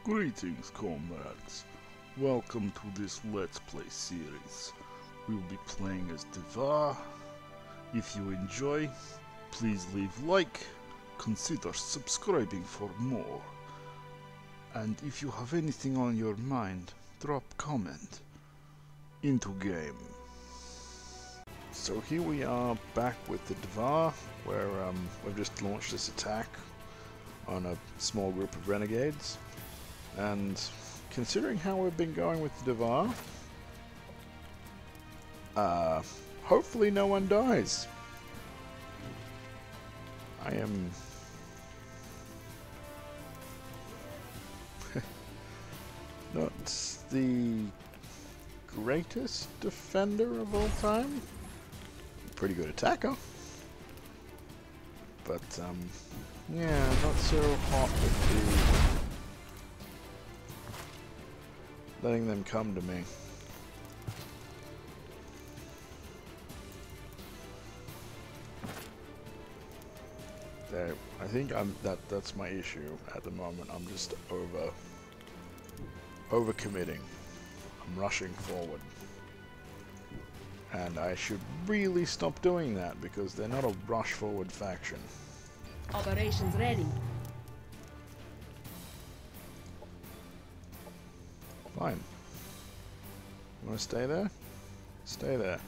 Greetings, comrades. Welcome to this Let's Play series. We will be playing as Dvar. If you enjoy, please leave like, consider subscribing for more. And if you have anything on your mind, drop comment. Into game. So here we are back with the Dvar, where we've just launched this attack on a small group of renegades. And considering how we've been going with the Dvar, hopefully no one dies. I am not the greatest defender of all time. Pretty good attacker. But, yeah, not so hot with letting them come to me. There, I think that's my issue at the moment. I'm just overcommitting. I'm rushing forward. And I should really stop doing that because they're not a rush forward faction. Operations ready. Fine. You want to stay there? Stay there.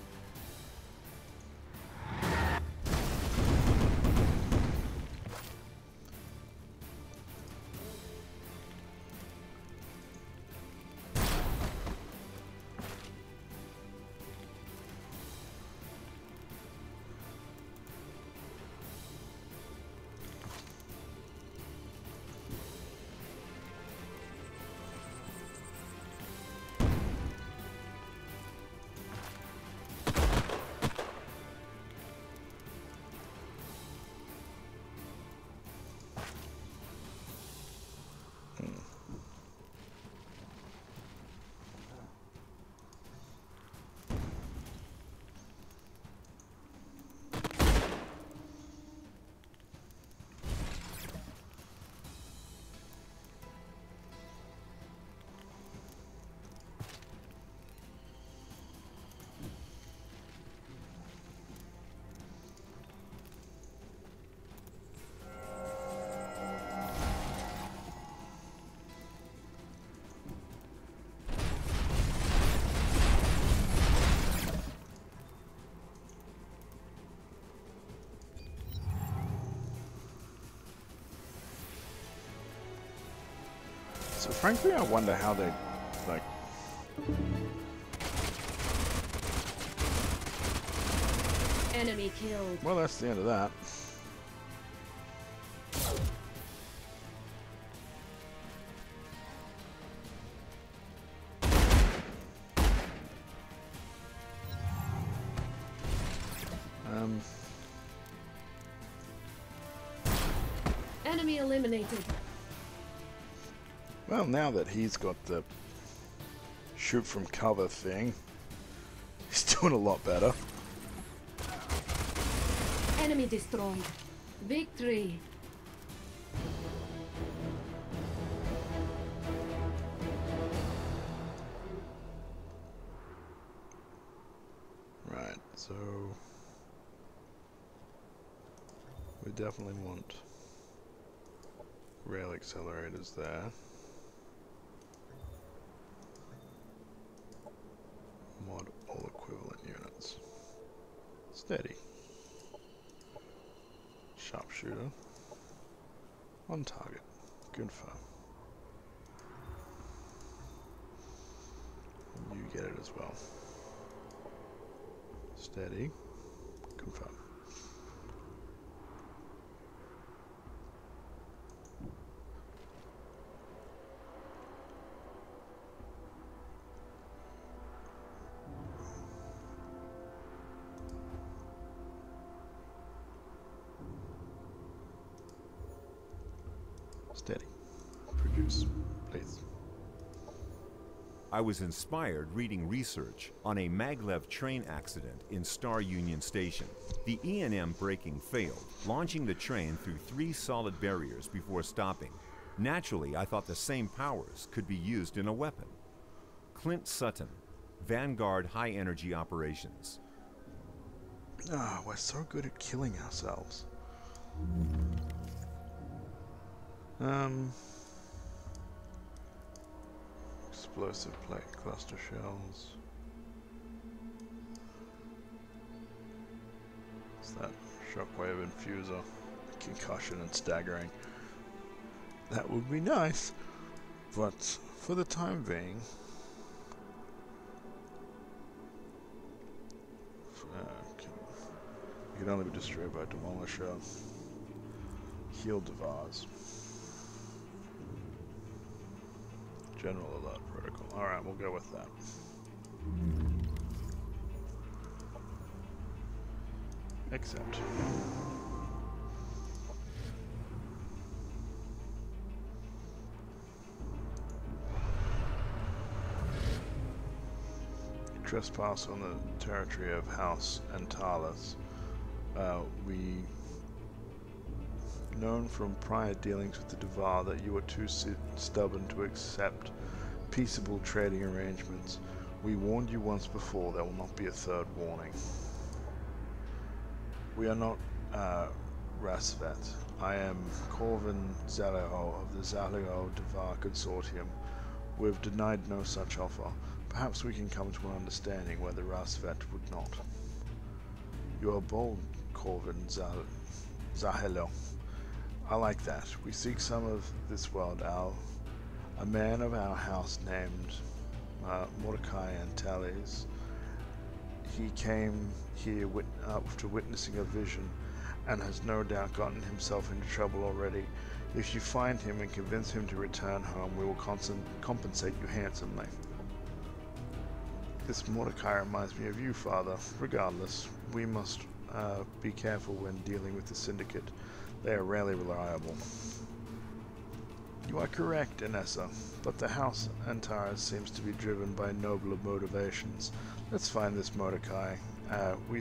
So frankly, I wonder how they, like... Enemy killed. Well, that's the end of that. Enemy eliminated. Well, now that he's got the shoot from cover thing, he's doing a lot better. Enemy destroyed. Victory. Right, so we definitely want rail accelerators there. Mod all equivalent units. Steady. Sharpshooter. On target. Confirm. And you get it as well. Steady. Confirm. Steady. Produce, please. I was inspired reading research on a maglev train accident in Star Union Station. The E&M braking failed, launching the train through 3 solid barriers before stopping. Naturally, I thought the same powers could be used in a weapon. Clint Sutton, Vanguard High Energy Operations. Ah, we're so good at killing ourselves. Explosive plate cluster shells. What's that? Shockwave infuser. Concussion and staggering. That would be nice, but for the time being, it can only be destroyed by Demolisher. Heal Dvars. General alert protocol. Alright, we'll go with that. Accept. Trespass on the territory of House Antalis. We known from prior dealings with the Dvar that you were too stubborn to accept peaceable trading arrangements. We warned you once before, there will not be a third warning. We are not Rasvet. I am Corvin Zaleo of the Zaleo Dvar Consortium. We've denied no such offer. Perhaps we can come to an understanding where the Rasvet would not. You are bold, Corvin Zahelo. I like that. We seek some of this world. A man of our house named Mordecai Antalis. He came here after witnessing a vision and has no doubt gotten himself into trouble already. If you find him and convince him to return home, we will compensate you handsomely. This Mordecai reminds me of you, Father. Regardless, we must be careful when dealing with the Syndicate. They are rarely reliable. You are correct, Inessa, but the House Antares seems to be driven by nobler motivations. Let's find this Mordecai. We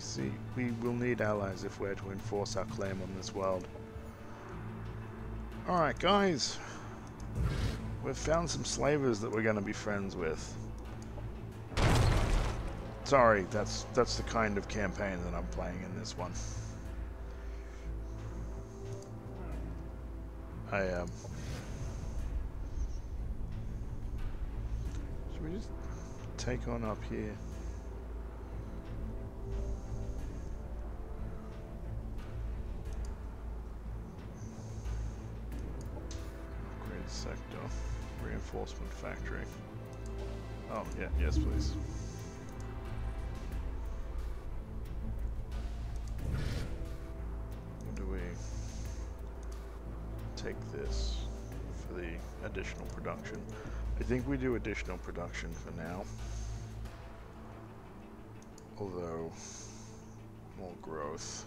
will need allies if we're to enforce our claim on this world. Alright, guys. We've found some slavers that we're going to be friends with. Sorry, that's the kind of campaign that I'm playing in this one. Should we just take on up here? Upgrade sector. Reinforcement factory. Oh, yeah, yes please. Do we take this for the additional production? I think we do additional production for now. Although, more growth.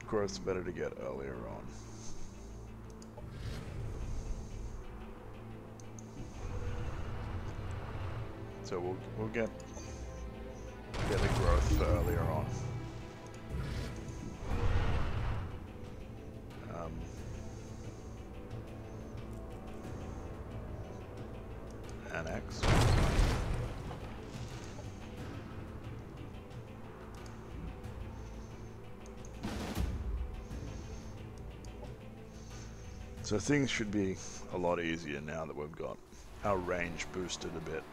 Growth's better to get earlier on. So we'll get the growth for earlier on. Annex. So things should be a lot easier now that we've got our range boosted a bit.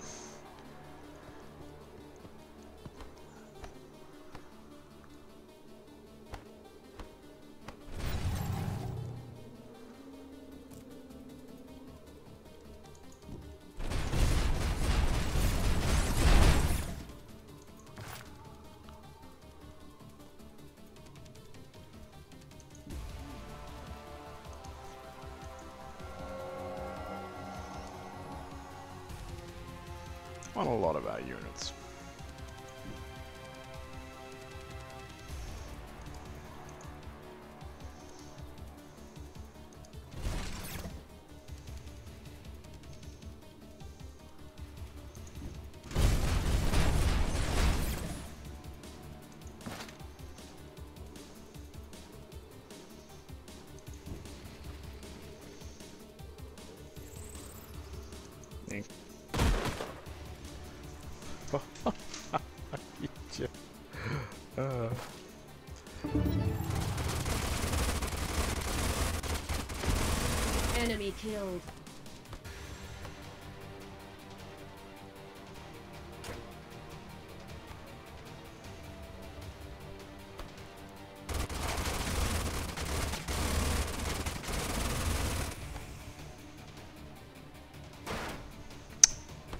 On a lot of our units. Enemy killed.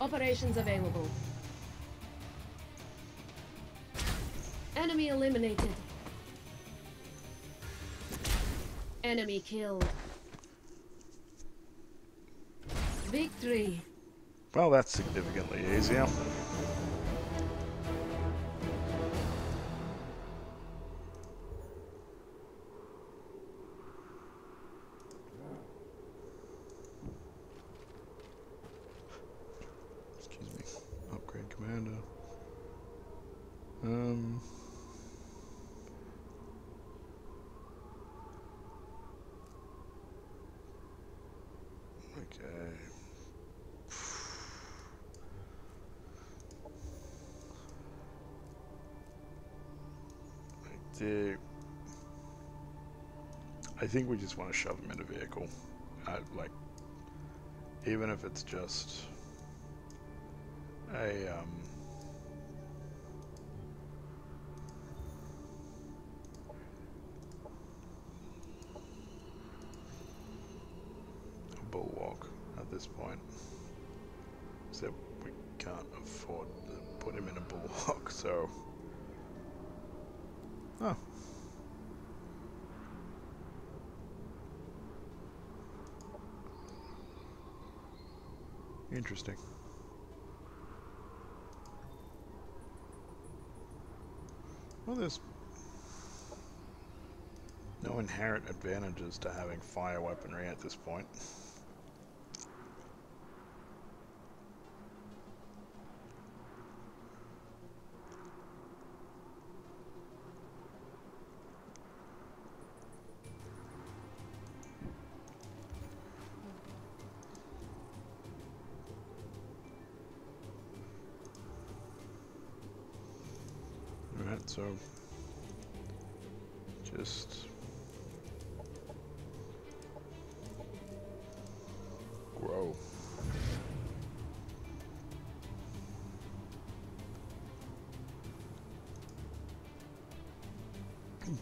Operations available. Enemy eliminated. Enemy killed. Victory. Well, that's significantly easier. Excuse me. Upgrade commander. Okay. I think we just want to shove him in a vehicle. Like, even if it's just a bulwark at this point. Except we can't afford to put him in a bulwark, so... Oh. Interesting. Well, there's no inherent advantages to having fire weaponry at this point. Alright, so just grow.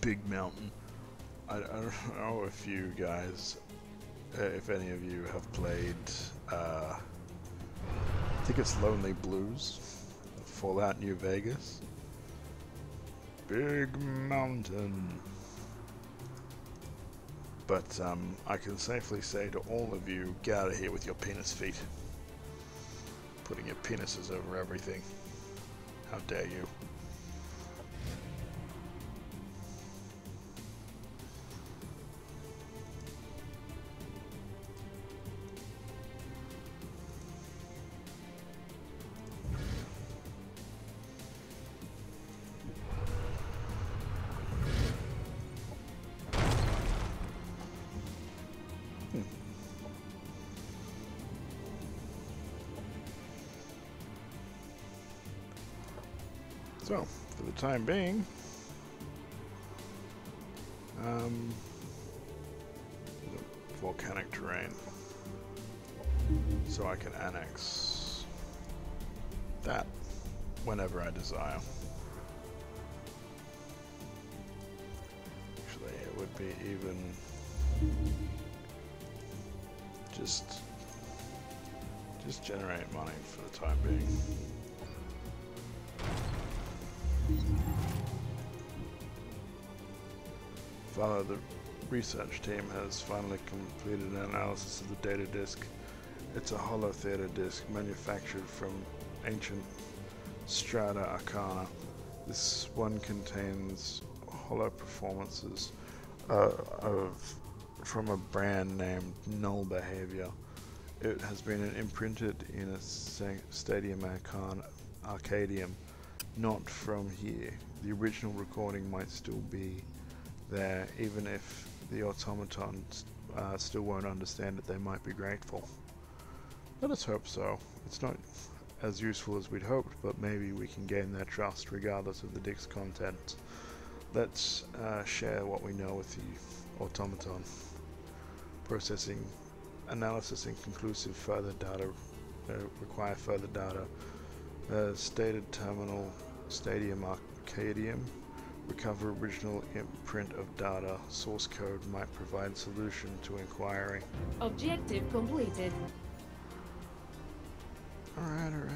Big mountain. I don't know if you guys, if any of you have played, I think it's Lonely Blues, Fallout New Vegas. Big mountain. But I can safely say to all of you, get out of here with your penis feet. Putting your penises over everything. How dare you. So, for the time being, volcanic terrain, so I can annex that whenever I desire. Actually, it would be even just generate money for the time being. Father, the research team has finally completed an analysis of the data disk. It's a hollow theta disk manufactured from ancient strata arcana. This one contains hollow performances from a brand named Null Behavior. It has been imprinted in a Stadium Arcadium, not from here. The original recording might still be there, even if the automatons still won't understand it. They might be grateful. Let us hope so. It's not as useful as we'd hoped, but maybe we can gain their trust regardless of the disk's content. Let's share what we know with the automaton. Processing, analysis, and conclusive further data require further data. Stated terminal stadium arcadium. Recover original imprint of data. Source code might provide solution to inquiry. Objective completed. Alright, alright.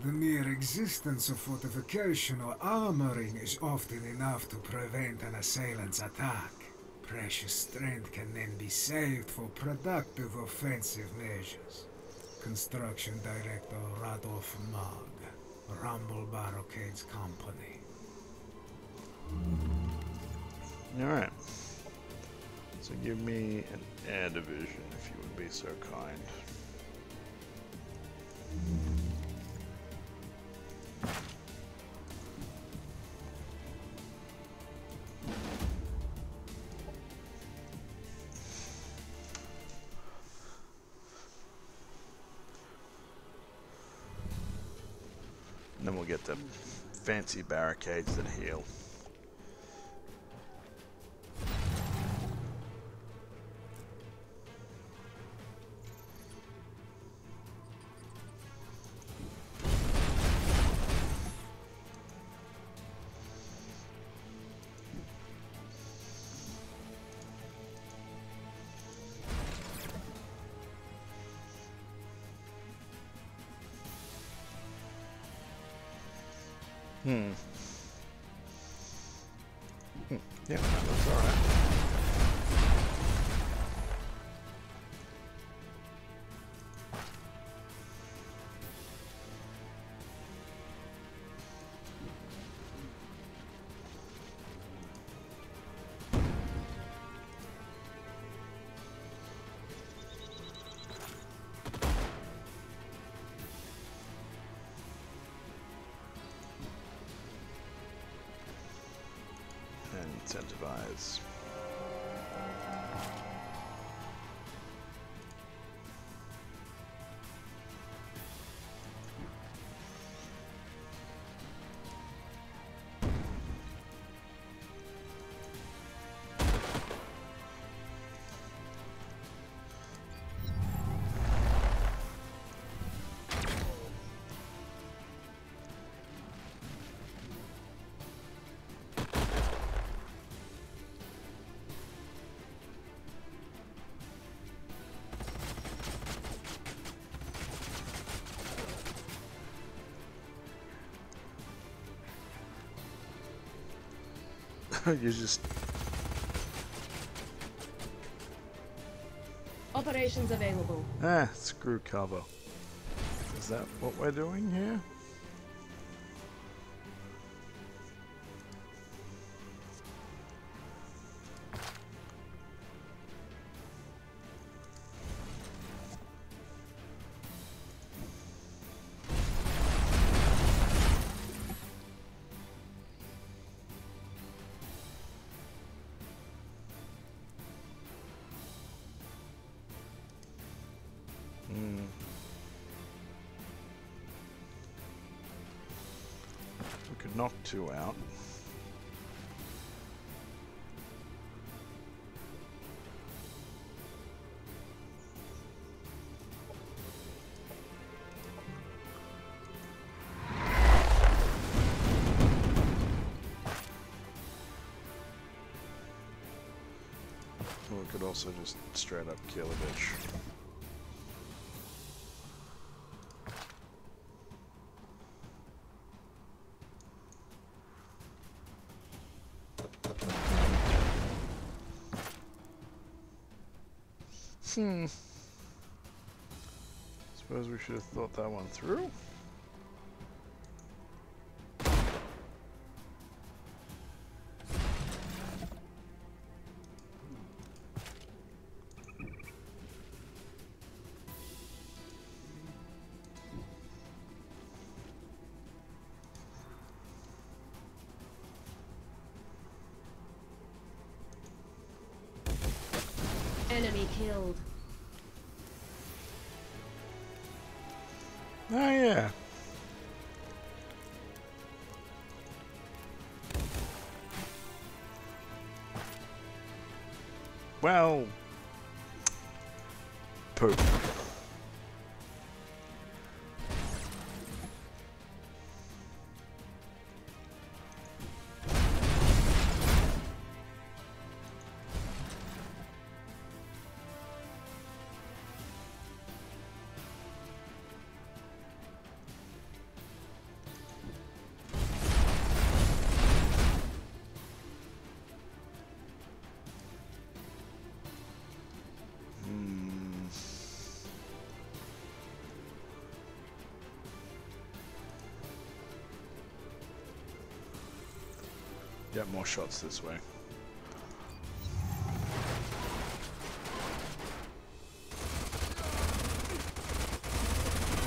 The mere existence of fortification or armoring is often enough to prevent an assailant's attack. Precious strength can then be saved for productive offensive measures. Construction Director Radolf Mag, Rumble Barrocade's company. Alright. So give me an air division if you would be so kind. And then we'll get the fancy barricades that heal. Yeah, that looks alright. Incentivize. You just... Operations available. Screw cover. Is that what we're doing here? We could knock two out. We could also just straight up kill a bitch. Suppose we should have thought that one through. Enemy killed. Oh yeah. Well, poop. Get more shots this way.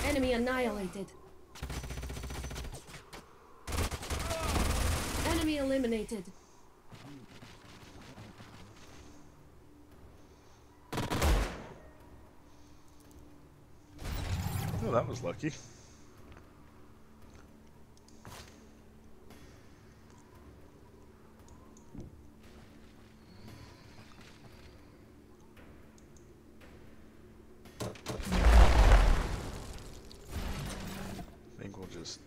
Enemy annihilated. Enemy eliminated. Oh, that was lucky. I think we'll just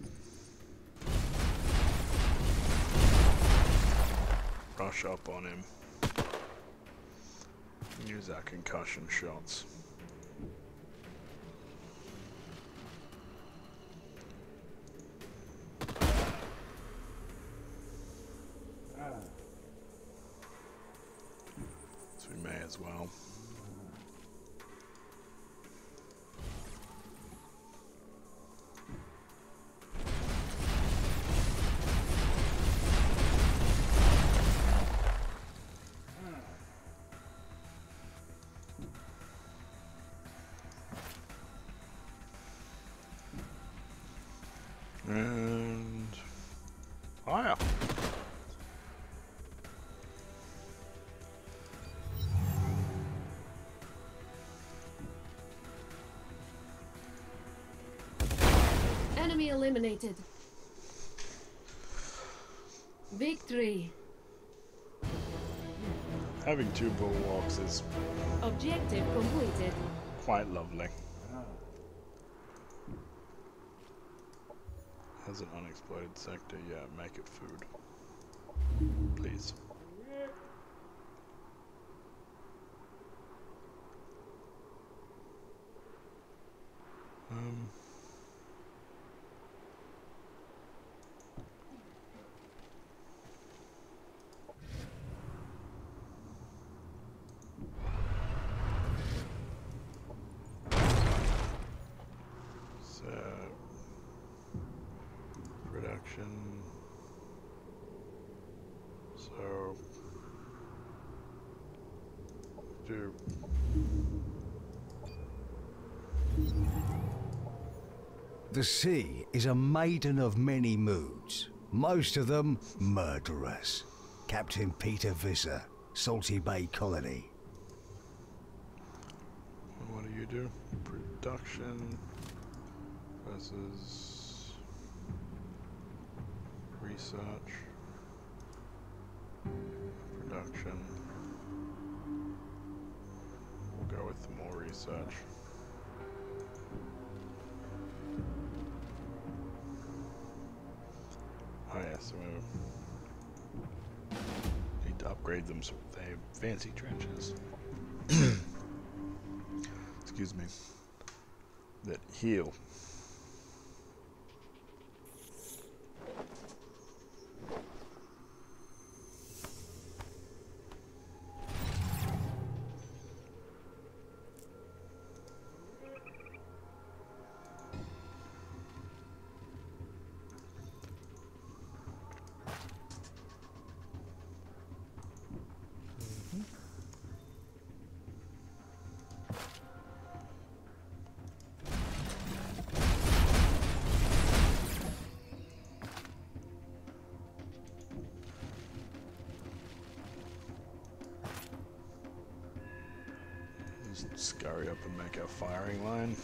rush up on him. Use our concussion shots. So we may as well. And fire. Enemy eliminated. Victory. Having two bulwarks is Objective completed. quite lovely. Has an unexploded sector, yeah, make it food. Please. So production. So do The sea is a maiden of many moods, most of them murderous. Captain Peter Visser, Salty Bay Colony. what do you do? Production versus research. Production. We'll go with more research. Oh yeah, so we need to upgrade them so they have fancy trenches. Excuse me. That heal. scurry up and make our firing line.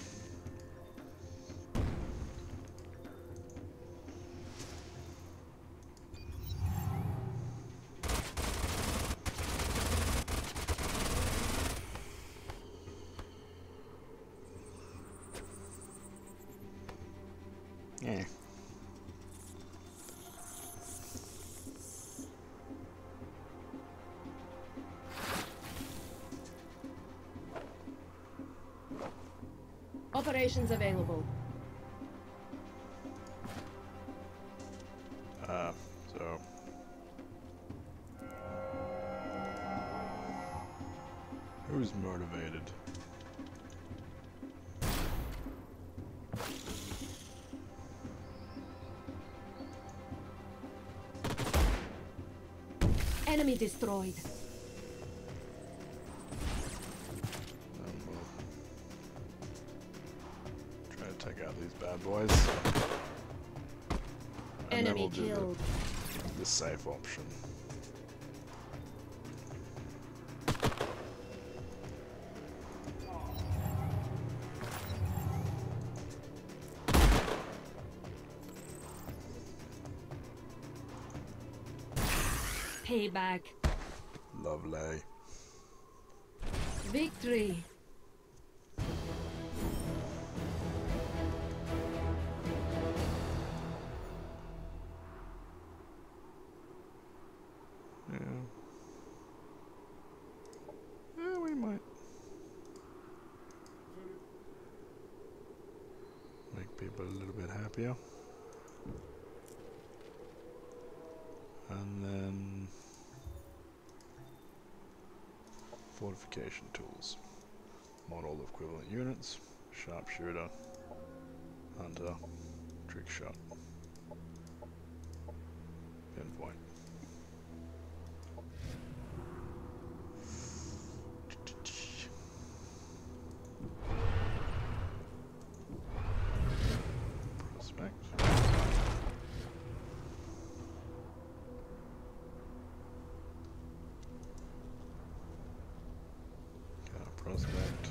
Yeah. Operations available. So who's motivated? Enemy destroyed. We'll try to take out these bad boys. And then Enemy we'll do killed. the safe option. Payback. Lovely. Victory. Yeah. Yeah, we might make people a little bit happier. And then fortification tools. Model equivalent units. Sharpshooter. Hunter. Trick shot. Pinpoint. Prospect. Prospect.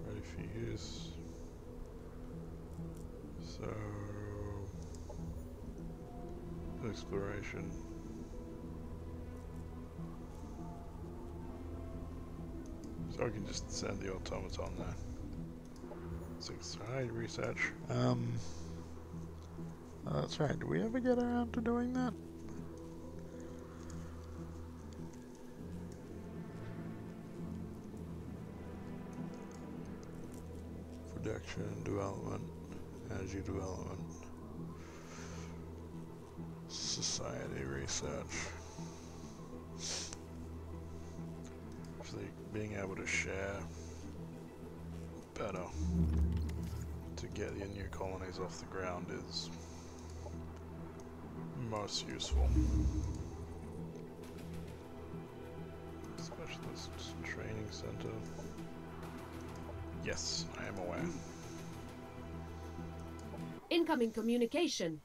Ready for use. So exploration. So I can just send the automaton there. 6 research. That's right. Do we ever get around to doing that? Production, development, energy development, society research. Actually, being able to share better to get your new colonies off the ground is most useful. Specialist training center. Yes, I am aware. Incoming communication.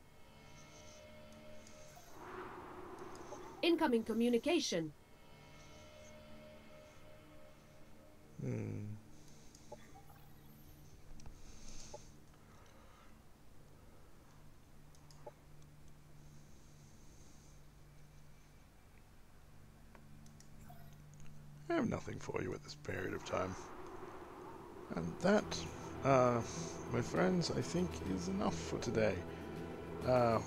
Incoming communication. I have nothing for you at this period of time. And that, my friends, I think is enough for today. I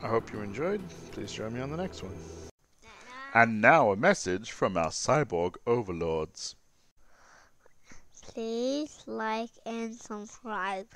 hope you enjoyed. Please join me on the next one. And now a message from our cyborg overlords. Please like and subscribe.